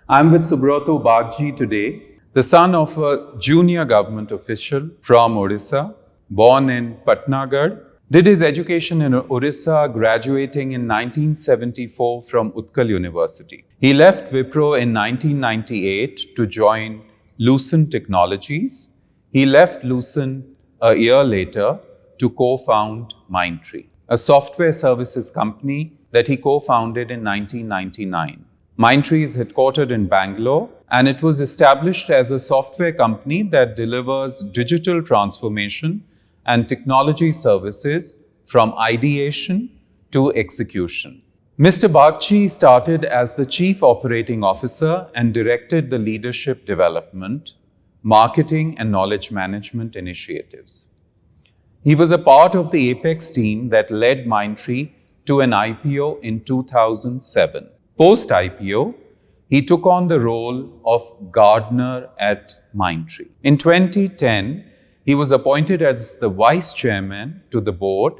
I'm with Subroto Bagchi today, the son of a junior government official from Odisha, born in Patnagarh, did his education in Odisha, graduating in 1974 from Utkal University. He left Wipro in 1998 to join Lucent Technologies. He left Lucent a year later to co-found Mindtree, a software services company that he co-founded in 1999. Mindtree is headquartered in Bangalore, and it was established as a software company that delivers digital transformation and technology services from ideation to execution. Mr. Bagchi started as the Chief Operating Officer and directed the leadership development, marketing and knowledge management initiatives. He was a part of the Apex team that led Mindtree to an IPO in 2007. Post-IPO, he took on the role of gardener at Mindtree. In 2010, he was appointed as the vice chairman to the board,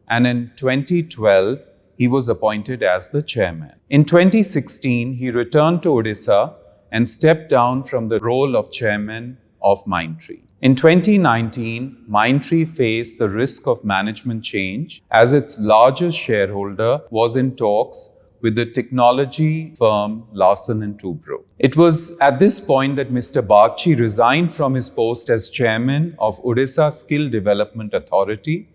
and in 2012, he was appointed as the chairman. In 2016, he returned to Odisha and stepped down from the role of chairman of Mindtree. In 2019, Mindtree faced the risk of management change as its largest shareholder was in talks with the technology firm Larsen & Toubro. It was at this point that Mr. Bagchi resigned from his post as chairman of Odisha Skill Development Authority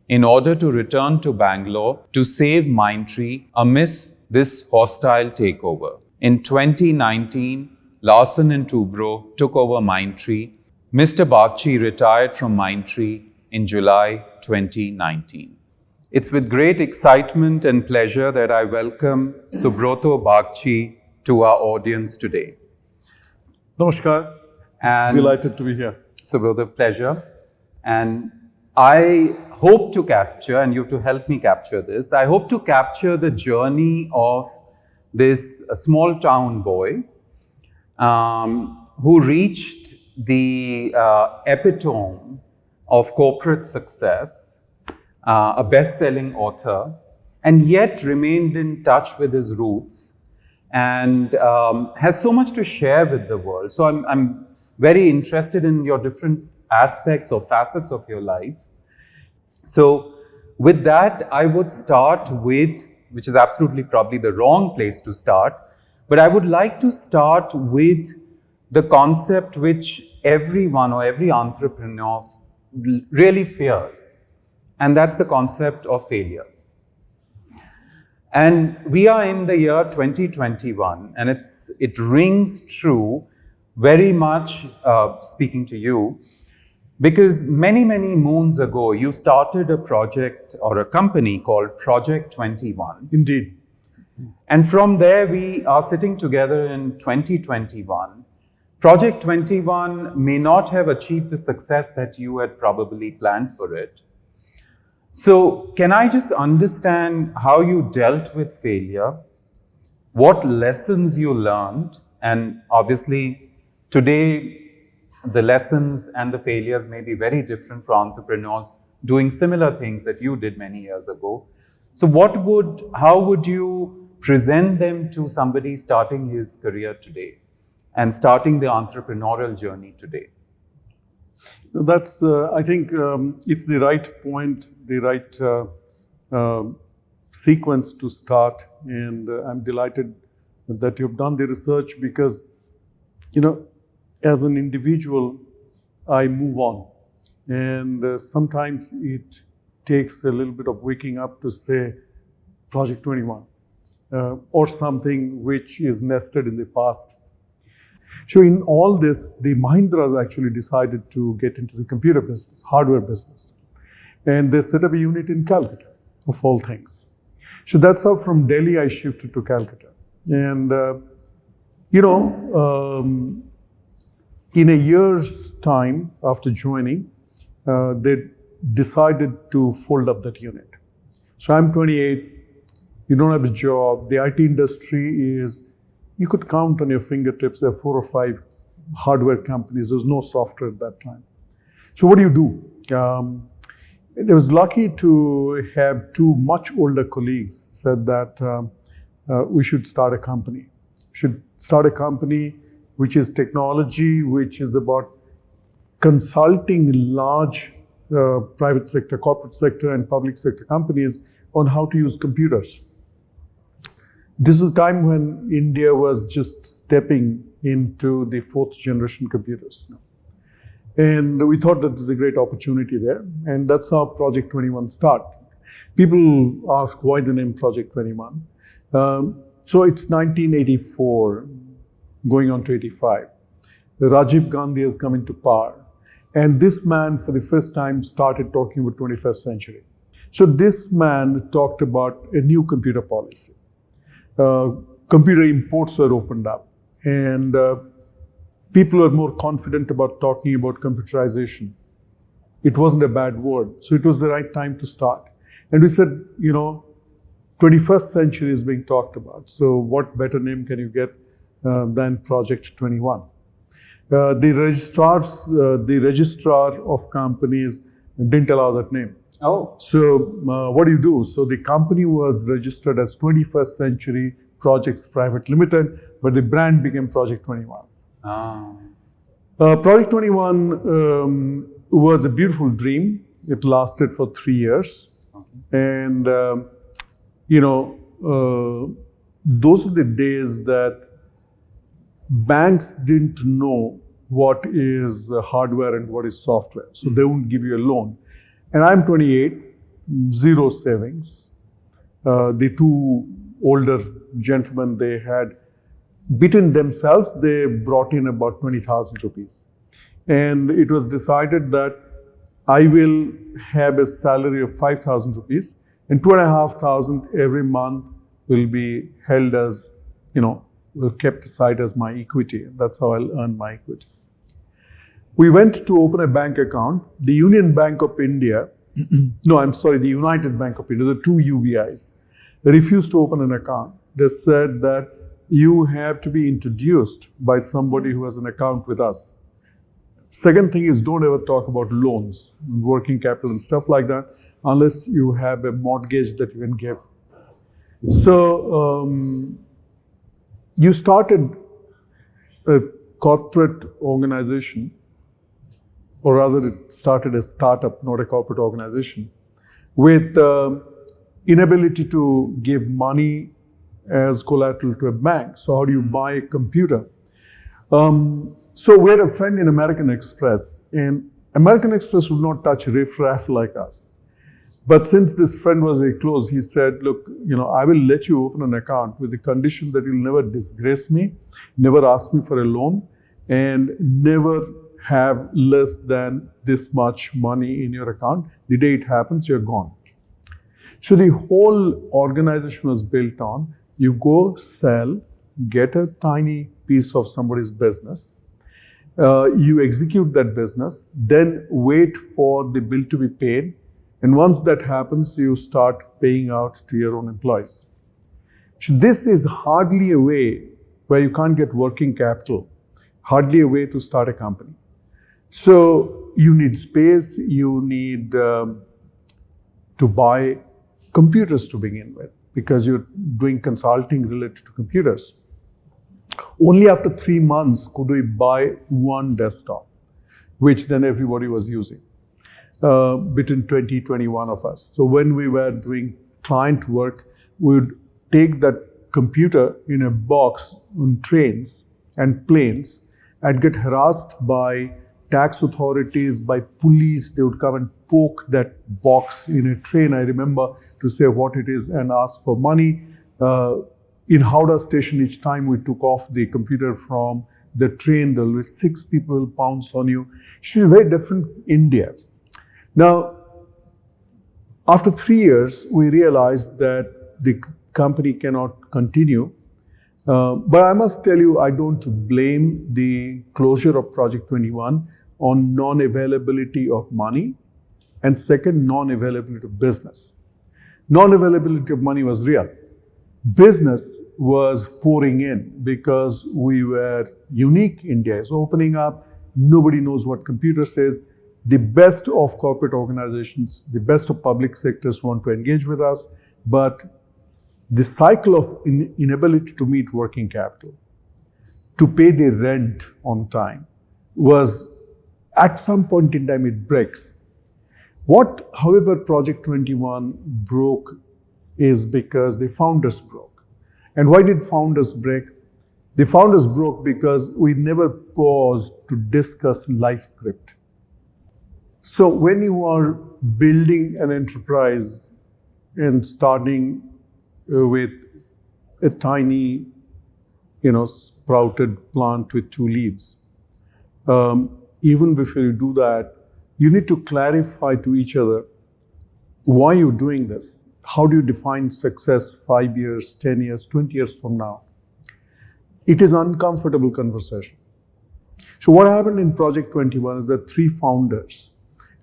in order to return to Bangalore to save Mindtree amidst this hostile takeover. In 2019, Larsen & Toubro took over Mindtree. Mr. Bagchi retired from Mindtree in July 2019. It's with great excitement and pleasure that I welcome Subroto Bagchi to our audience today. Namaskar. And delighted to be here. Subroto, pleasure. And I hope to capture, and you have to help me capture this, I hope to capture the journey of this small town boy who reached the epitome of corporate success, a best-selling author, and yet remained in touch with his roots and has so much to share with the world. So I'm very interested in your different aspects or facets of your life. So with that, I would start with, which is absolutely probably the wrong place to start, but I would like to start with the concept which everyone or every entrepreneur really fears. And that's the concept of failure. And we are in the year 2021, and it rings true very much, speaking to you, because many, many moons ago, you started a project or a company called Project 21. Indeed. And from there, we are sitting together in 2021. Project 21 may not have achieved the success that you had probably planned for it. So can I just understand how you dealt with failure, what lessons you learned, and obviously today the lessons and the failures may be very different for entrepreneurs doing similar things that you did many years ago. So how would you present them to somebody starting his career today and starting the entrepreneurial journey today? That's, I think it's the right point, the right sequence to start. And I'm delighted that you've done the research because, as an individual, I move on. And sometimes it takes a little bit of waking up to say Project 21 or something which is nested in the past. So in all this, the Mahindras actually decided to get into the computer business, hardware business. And they set up a unit in Calcutta, of all things. So that's how from Delhi I shifted to Calcutta. And, in a year's time after joining, they decided to fold up that unit. So I'm 28, you don't have a job. The IT industry is, you could count on your fingertips, there are 4 or 5 hardware companies. There was no software at that time. So what do? I was lucky to have 2 much older colleagues said that we should start a company. should start a company which is technology, which is about consulting large private sector, corporate sector, and public sector companies on how to use computers. This was a time when India was just stepping into the 4th generation computers. And we thought that there's a great opportunity there. And that's how Project 21 started. People ask why the name Project 21. So it's 1984, going on to 85. Rajiv Gandhi has come into power. And this man, for the first time, started talking about 21st century. So this man talked about a new computer policy. Computer imports were opened up. And people were more confident about talking about computerization. It wasn't a bad word. So it was the right time to start. And we said, 21st century is being talked about. So what better name can you get than Project 21? The registrar of companies didn't allow that name. Oh. So what do you do? So the company was registered as 21st Century Projects Private Limited, but the brand became Project 21. Ah. Project 21 was a beautiful dream. It lasted for 3 years. And, those are the days that banks didn't know what is hardware and what is software. So they won't give you a loan. And I'm 28, zero savings. The two older gentlemen, they had, between themselves, they brought in about 20,000 rupees. And it was decided that I will have a salary of 5,000 rupees and 2,500 every month will be held as, kept aside as my equity. That's how I'll earn my equity. We went to open a bank account. The Union Bank of India, the United Bank of India, the two UBIs, they refused to open an account. They said that you have to be introduced by somebody who has an account with us. Second thing is, don't ever talk about loans, working capital and stuff like that, unless you have a mortgage that you can give. So you started a corporate organization, or rather it started a startup, not a corporate organization, with inability to give money as collateral to a bank. So how do you buy a computer? So we had a friend in American Express, and American Express would not touch riffraff like us. But since this friend was very close, he said, look, I will let you open an account with the condition that you'll never disgrace me, never ask me for a loan, and never have less than this much money in your account. The day it happens, you're gone. So the whole organization was built on, you go sell, get a tiny piece of somebody's business, you execute that business, then wait for the bill to be paid. And once that happens, you start paying out to your own employees. So this is hardly a way where you can't get working capital, hardly a way to start a company. So you need space, you need to buy computers to begin with, because you're doing consulting related to computers. Only after 3 months could we buy one desktop, which then everybody was using, between 20, 21 of us. So when we were doing client work, we would take that computer in a box on trains and planes and get harassed by tax authorities, by police. They would come and poke that box in a train, I remember, to say what it is and ask for money. In Howrah station, each time we took off the computer from the train, there were 6 people will pounce on you. It's a very different India. Now, after 3 years, we realized that the company cannot continue. But I must tell you, I don't blame the closure of Project 21 on non-availability of money, and second, non-availability of business. Non-availability of money was real. Business was pouring in because we were unique. India is opening up. Nobody knows what computers is. The best of corporate organizations, the best of public sectors want to engage with us, but the cycle of inability to meet working capital, to pay the rent on time was at some point in time it breaks. What, however, Project 21 broke is because the founders broke. And why did founders break? The founders broke because we never paused to discuss life script. So when you are building an enterprise and starting with a tiny, sprouted plant with 2 leaves, even before you do that, you need to clarify to each other why you're doing this. How do you define success 5 years, 10 years, 20 years from now? It is uncomfortable conversation. So what happened in Project 21 is that 3 founders,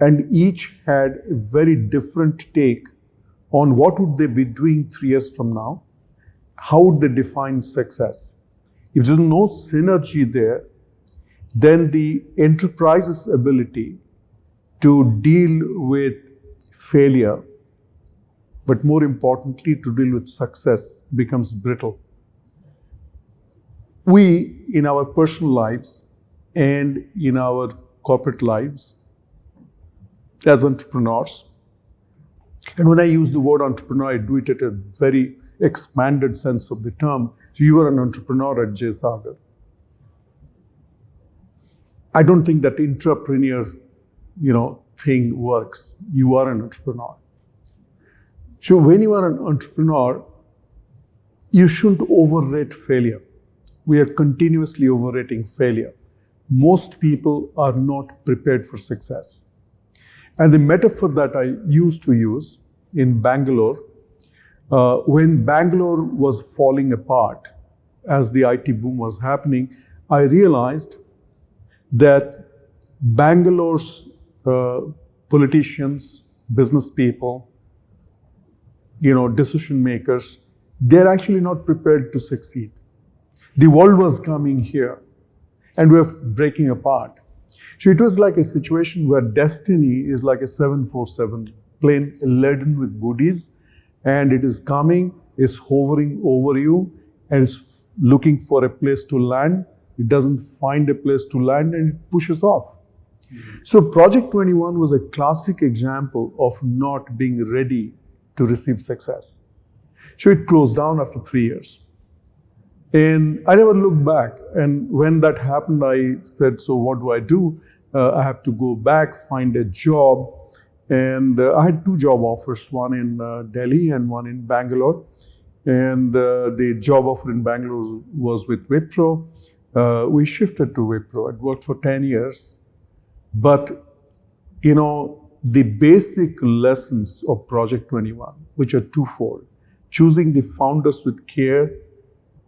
and each had a very different take on what would they be doing 3 years from now, how would they define success. If there's no synergy there, then the enterprise's ability to deal with failure, but more importantly, to deal with success, becomes brittle. We, in our personal lives and in our corporate lives, as entrepreneurs, and when I use the word entrepreneur, I do it at a very expanded sense of the term. So you are an entrepreneur at JSA. I don't think that intrapreneur, thing works. You are an entrepreneur. So when you are an entrepreneur, you shouldn't overrate failure. We are continuously overrating failure. Most people are not prepared for success. And the metaphor that I used to use in Bangalore, when Bangalore was falling apart as the IT boom was happening, I realized that Bangalore's politicians, business people, decision makers, they're actually not prepared to succeed. The world was coming here and we're breaking apart. So it was like a situation where destiny is like a 747 plane laden with goodies, and it is coming, it's hovering over you, and it's looking for a place to land. It doesn't find a place to land and it pushes off. So Project 21 was a classic example of not being ready to receive success. So it closed down after 3 years. And I never looked back. And when that happened, I said, so what do I do? I have to go back, find a job. And I had 2 job offers, one in Delhi and one in Bangalore. And the job offer in Bangalore was with Wipro. We shifted to Wipro. I'd worked for 10 years. But, the basic lessons of Project 21, which are twofold: choosing the founders with care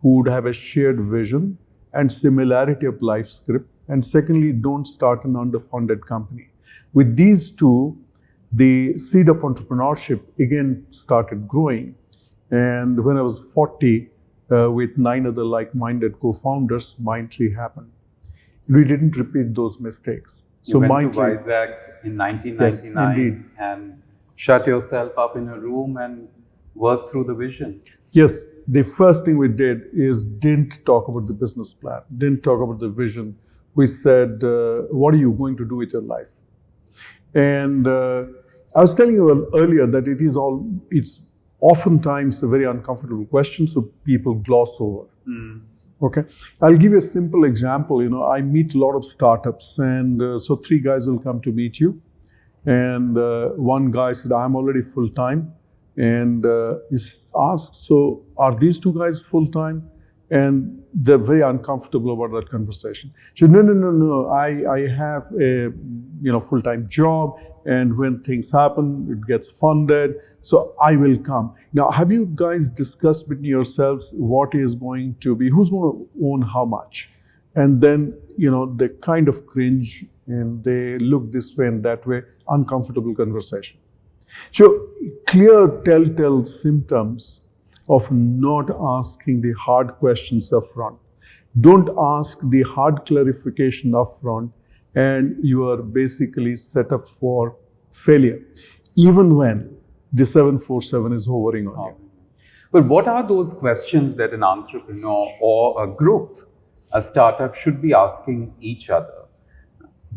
who would have a shared vision and similarity of life script. And secondly, don't start an underfunded company. With these 2, the seed of entrepreneurship again started growing. And when I was 40, with 9 other like-minded co-founders, Mindtree happened. We didn't repeat those mistakes. You went to Vizag in 1999 and shut yourself up in a room and worked through the vision. Yes, the first thing we did is didn't talk about the business plan, didn't talk about the vision. We said, what are you going to do with your life? And I was telling you earlier that it's oftentimes a very uncomfortable question, so people gloss over. Okay, I'll give you a simple example. I meet a lot of startups, and so 3 guys will come to meet you. And one guy said, I'm already full-time. And he asked, so are these 2 guys full-time? And they're very uncomfortable about that conversation. So no, I have a full-time job, and when things happen, it gets funded, so I will come. Now, have you guys discussed between yourselves what is going to be, who's going to own how much? And then, they kind of cringe and they look this way and that way, uncomfortable conversation. So clear telltale symptoms of not asking the hard questions up front. Don't ask the hard clarification up front, and you are basically set up for failure, even when the 747 is hovering on you. But what are those questions that an entrepreneur or a group a startup should be asking each other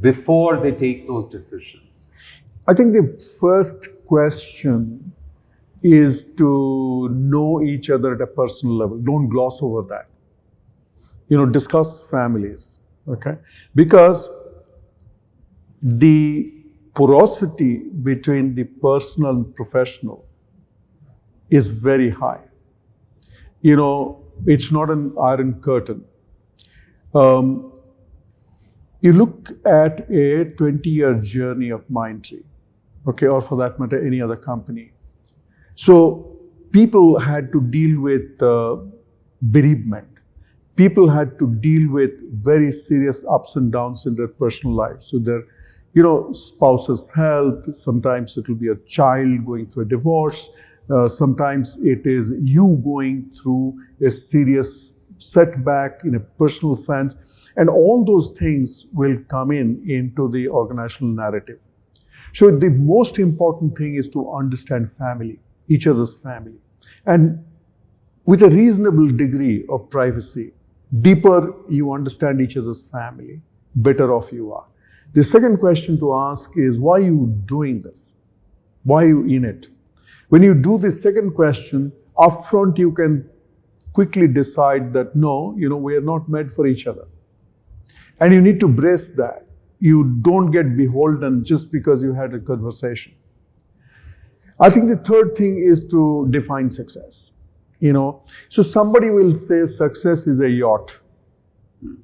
before they take those decisions? I think the first question is to know each other at a personal level. Don't gloss over that. Discuss families, okay? Because the porosity between the personal and professional is very high. It's not an iron curtain. You look at a 20-year journey of Mindtree, okay, or for that matter, any other company. So people had to deal with bereavement. People had to deal with very serious ups and downs in their personal lives. So their, spouse's health, sometimes it will be a child going through a divorce, sometimes it is you going through a serious setback in a personal sense. And all those things will come into the organizational narrative. So the most important thing is to understand family, each other's family. And with a reasonable degree of privacy, deeper you understand each other's family, better off you are. The second question to ask is, why are you doing this? Why are you in it? When you do the second question, upfront you can quickly decide that no, we are not made for each other. And you need to brace that. You don't get beholden just because you had a conversation. I think the third thing is to define success. So somebody will say success is a yacht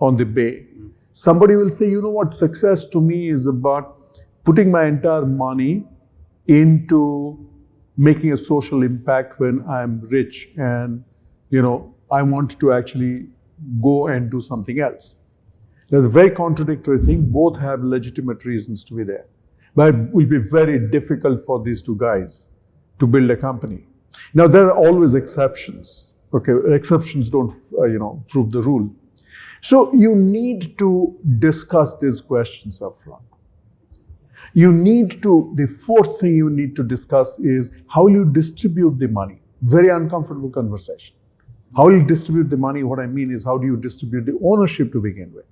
on the bay. Somebody will say, success to me is about putting my entire money into making a social impact when I'm rich and, I want to actually go and do something else. That's a very contradictory thing. Both have legitimate reasons to be there. But it will be very difficult for these two guys to build a company. Now, there are always exceptions. Okay, exceptions don't, prove the rule. So you need to discuss these questions up front. The fourth thing you need to discuss is how will you distribute the money? Very uncomfortable conversation. How will you distribute the money? What I mean is, how do you distribute the ownership to begin with?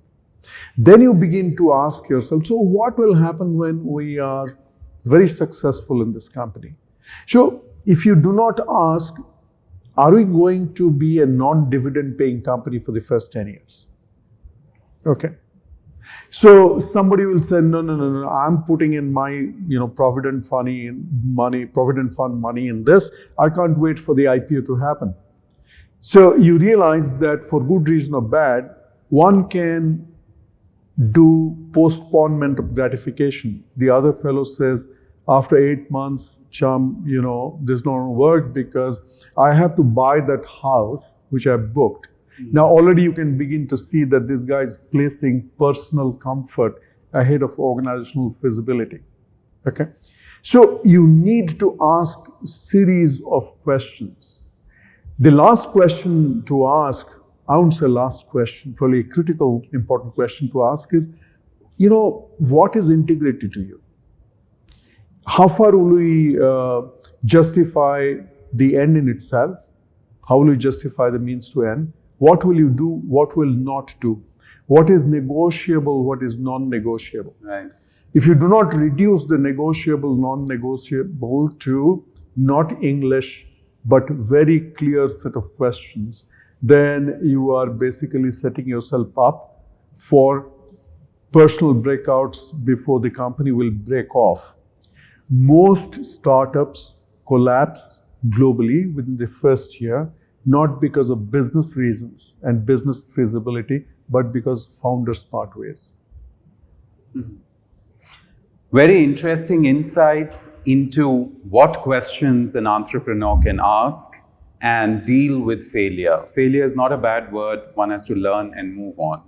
Then you begin to ask yourself, so what will happen when we are very successful in this company? So if you do not ask, are we going to be a non-dividend paying company for the first 10 years? Okay. So somebody will say, no, I'm putting in my, provident fund money in this. I can't wait for the IPO to happen. So you realize that for good reason or bad, one can do postponement of gratification. The other fellow says, after 8 months, chum, this not work because I have to buy that house which I booked. Now already you can begin to see that this guy is placing personal comfort ahead of organizational feasibility. Okay? So you need to ask a series of questions. The last question to ask, I won't say last question, probably a critical, important question to ask is, what is integrity to you? How far will we justify the end in itself? How will you justify the means to end? What will you do? What will not do? What is negotiable? What is non-negotiable? Right. If you do not reduce the negotiable, non-negotiable to not English, but very clear set of questions, then you are basically setting yourself up for personal breakouts before the company will break off. Most startups collapse globally within the first year, not because of business reasons and business feasibility, but because founders part ways. Mm-hmm. Very interesting insights into what questions an entrepreneur can ask and deal with failure. Failure is not a bad word. One has to learn and move on.